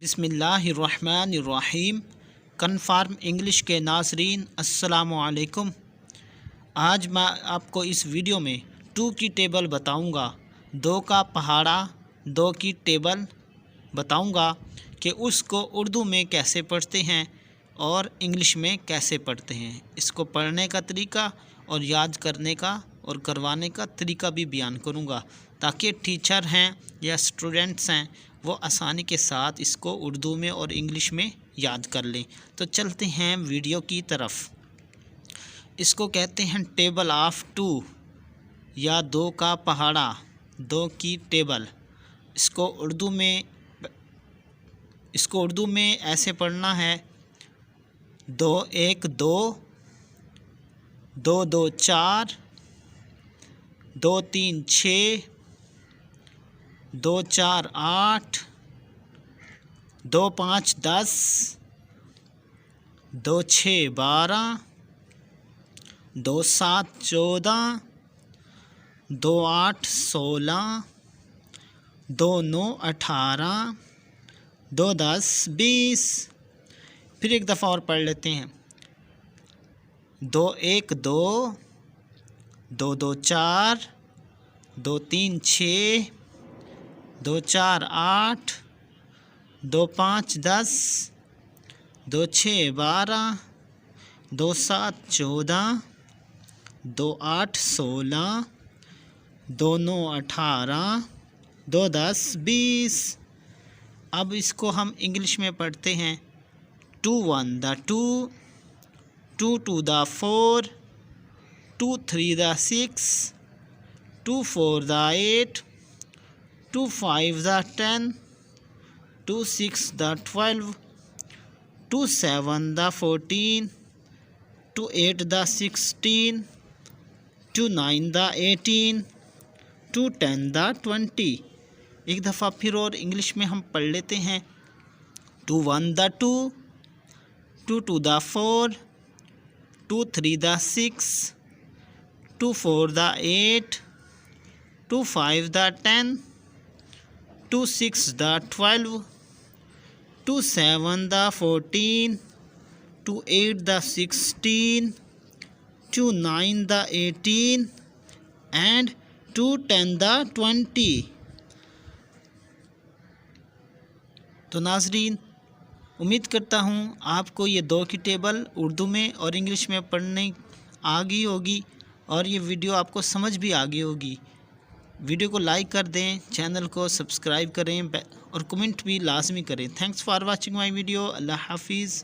बिस्मिल्लाहिर्रहमानिर्रहीम। Confirm English के नाज़रीन अस्सलामु अलैकुम। आज मैं आपको इस वीडियो में 2 की टेबल बताऊंगा। 2 का पहाड़ा 2 की टेबल बताऊंगा कि उसको उर्दू में कैसे पढ़ते हैं और इंग्लिश में कैसे पढ़ते हैं। इसको पढ़ने का तरीका और याद करने का और करवाने का तरीका भी बयान करूंगा ताकि टीचर हैं या स्टूडेंट्स हैं वो आसानी के साथ इसको उर्दू में और इंग्लिश में याद कर लें। तो चलते हैं वीडियो की तरफ। इसको कहते हैं टेबल ऑफ 2 या 2 का पहाड़ा 2 की टेबल। इसको उर्दू में ऐसे पढ़ना है 2 1 2 2 2 4 2 3 6 2 4 8 2 5 10 2 6 12 2 7 14 2 8 16 2 9 18 2 10 20। फिर एक दफ़ा और पढ़ लेते हैं 2 1 2 2 2 4 2 3 6 2 4 8 2 5 10 2 6 12 2 7 14 2 8 16 2 9 18 2 10 20। अब इसको हम इंग्लिश में पढ़ते हैं 2 1 the 2 2 2 the 4 2 3 the 6 2 4 the 8 2 5 the 10 2 6 the 12 2 7 the 14 2 8 the 16 2 9 the 18 2 10 the 20। एक दफ़ा फिर और इंग्लिश में हम पढ़ लेते हैं 2 1 the 2 2 2 the 4 2 3 the 6 2 4 the 8 2 5 the 10 2 6 the 12 2 7 the 14 2 8 the 16 2 9 the 18 and 2 10 the 20। तो नाज़रीन, उम्मीद करता हूँ आपको ये 2 की टेबल उर्दू में और इंग्लिश में पढ़ने आ गई होगी और ये वीडियो आपको समझ भी आ गई होगी। वीडियो को लाइक कर दें, चैनल को सब्सक्राइब करें और कमेंट भी लाजमी करें। Thanks for watching my video. अल्लाह हाफिज़।